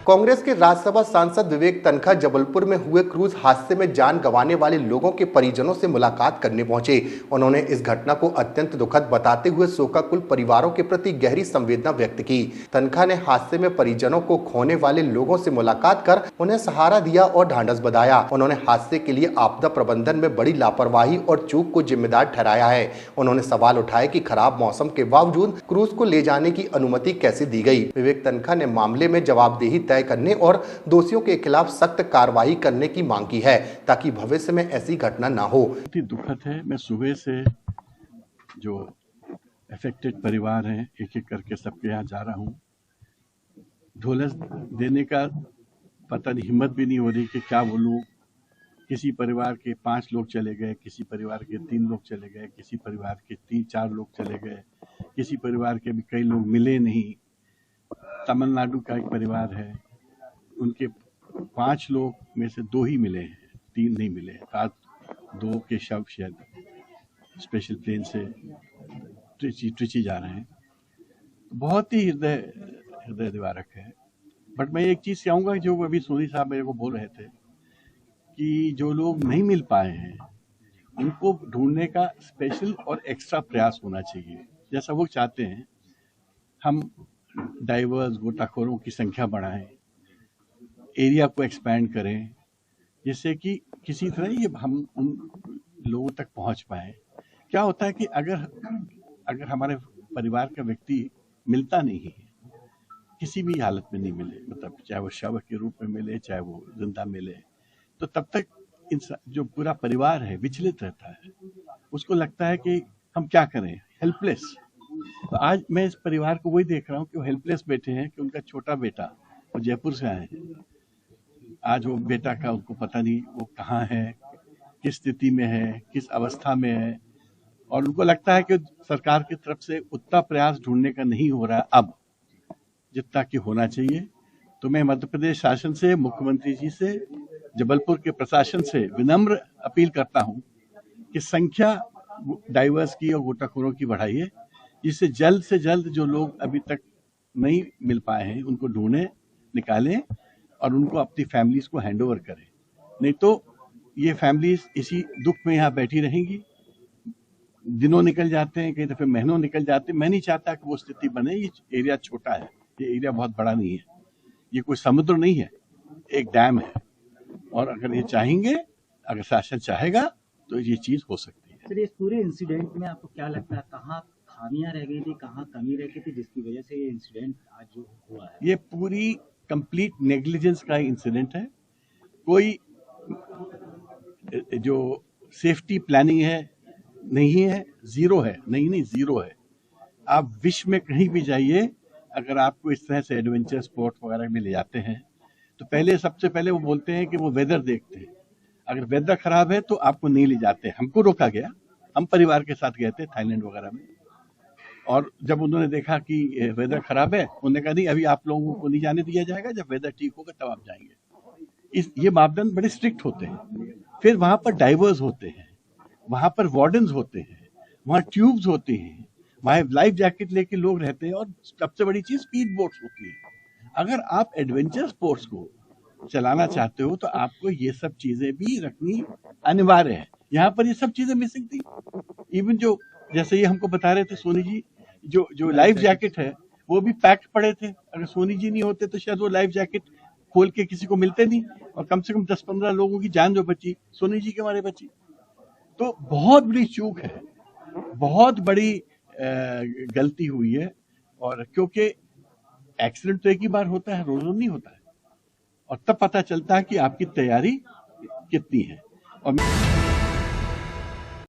कांग्रेस के राज्यसभा सांसद विवेक तनखा जबलपुर में हुए क्रूज हादसे में जान गंवाने वाले लोगों के परिजनों से मुलाकात करने पहुंचे। उन्होंने इस घटना को अत्यंत दुखद बताते हुए शोकाकुल परिवारों के प्रति गहरी संवेदना व्यक्त की। तनखा ने हादसे में परिजनों को खोने वाले लोगों से मुलाकात कर उन्हें सहारा दिया और ढांढस बंधाया। उन्होंने हादसे के लिए आपदा प्रबंधन में बड़ी लापरवाही और चूक को जिम्मेदार ठहराया है। उन्होंने सवाल उठाए कि खराब मौसम के बावजूद क्रूज को ले जाने की अनुमति कैसे दी गई। विवेक तनखा ने मामले में जवाबदेही तय करने और दोषियों के खिलाफ सख्त कार्रवाई करने की मांग की है ताकि भविष्य में ऐसी घटना ना हो। दुखद है। मैं सुबह से जो अफेक्टेड परिवार हैं एक एक करके सबके यहाँ जा रहा हूँ। ढोलस देने का पता नहीं, हिम्मत भी नहीं हो रही कि क्या बोलूँ। किसी परिवार के 5 लोग चले गए, किसी परिवार के 3 लोग चले गए, किसी परिवार के 3-4 लोग चले गए, किसी परिवार के भी कई लोग मिले नहीं। तमिलनाडु का एक परिवार है, उनके 5 लोग में से 2 ही मिले हैं, 3 नहीं मिले। आज 2 के शव शायद स्पेशल प्लेन से ट्रिची जा रहे हैं। बहुत ही हृदय निवारक है। बट मैं एक चीज़ कहूँगा जो अभी सोनी साहब मेरे को बोल रहे थे कि जो लोग नहीं मिल पाए हैं उनको ढूंढने का स्पेशल और एक्स्ट्रा प्रयास होना चाहिए। जैसा वो चाहते हैं हम डाइवर्स गोताखोरों की संख्या बढ़ाएं, एरिया को एक्सपैंड करें, जिससे कि किसी तरह ये हम उन लोगों तक पहुंच पाए। क्या होता है कि अगर हमारे परिवार का व्यक्ति मिलता नहीं है, किसी भी हालत में नहीं मिले, मतलब चाहे वो शव के रूप में मिले चाहे वो जिंदा मिले, तो तब तक जो पूरा परिवार है विचलित रहता है। उसको लगता है कि हम क्या करें, हेल्पलेस। तो आज मैं इस परिवार को वही देख रहा हूँ कि वो हेल्पलेस बैठे हैं कि उनका छोटा बेटा वो जयपुर से आए हैं। आज वो बेटा का उनको पता नहीं वो कहाँ है, किस स्थिति में है, किस अवस्था में है, और उनको लगता है कि सरकार की तरफ से उतना प्रयास ढूंढने का नहीं हो रहा अब जितना कि होना चाहिए। तो मैं मध्य प्रदेश शासन से, मुख्यमंत्री जी से, जबलपुर के प्रशासन से विनम्र अपील करता हूं कि संख्या डाइवर्स की और गोताखोरों की बढ़ाइए, जिससे जल्द से जल्द जो लोग अभी तक नहीं मिल पाए हैं उनको ढूंढें, निकालें और उनको अपनी फैमिलीज को हैंड ओवर करें। नहीं तो ये फैमिलीज इसी दुख में यहाँ बैठी रहेंगी। दिनों निकल जाते हैं, कई दफे महीनों निकल जाते हैं। मैं नहीं चाहता कि वो स्थिति बने। ये एरिया छोटा है, ये एरिया बहुत बड़ा नहीं है, ये कोई समुद्र नहीं है, एक डैम है। और अगर ये चाहेंगे, अगर शासन चाहेगा तो ये चीज हो सकती है। सर, इस पूरे इंसिडेंट में आपको क्या लगता है, कहाँ खामियां रह गई थी, कहाँ कमी रह गई थी जिसकी वजह से ये इंसिडेंट आज जो हुआ है? ये पूरी कंप्लीट नेग्लिजेंस का इंसिडेंट है। कोई जो सेफ्टी प्लानिंग है नहीं है, जीरो है। नहीं जीरो है। आप विश्व में कहीं भी जाइए, अगर आपको इस तरह से एडवेंचर स्पोर्ट वगैरह में ले जाते हैं तो सबसे पहले वो बोलते हैं कि वो वेदर देखते हैं। अगर वेदर खराब है तो आपको नहीं ले जाते। हमको रोका गया, हम परिवार के साथ गए थे थाईलैंड वगैरह में, और जब उन्होंने देखा कि वेदर खराब है, उन्होंने कहा नहीं अभी आप लोगों को नहीं जाने दिया जाएगा, जब वेदर ठीक होगा तब आप जाएंगे। ये मापदंड बड़े स्ट्रिक्ट होते हैं। फिर वहां पर डाइवर्स होते हैं, वहां पर वार्डन्स होते हैं, वहां ट्यूब्स होते हैं, वहां लाइफ जैकेट लेके लोग रहते हैं, और सबसे बड़ी चीज स्पीड बोट्स होती है। अगर आप एडवेंचर स्पोर्ट्स को चलाना चाहते हो तो आपको ये सब चीजें भी रखनी अनिवार्य है। यहाँ पर ये सब चीजें मिसिंग थी। इवन जो जैसे ये हमको बता रहे थे सोनी जी, जो लाइफ जैकेट है वो भी पैक्ड पड़े थे। अगर सोनी जी नहीं होते तो शायद वो लाइफ जैकेट खोल के किसी को मिलते नहीं, और कम से कम 10-15 लोगों की जान जो बची, सोनी जी के मारे बची। तो बहुत बड़ी चूक है, बहुत बड़ी गलती हुई है। और क्योंकि एक्सीडेंट तो एक ही बार होता है, रोज नहीं होता है, और तब पता चलता है कि आपकी तैयारी कितनी है। और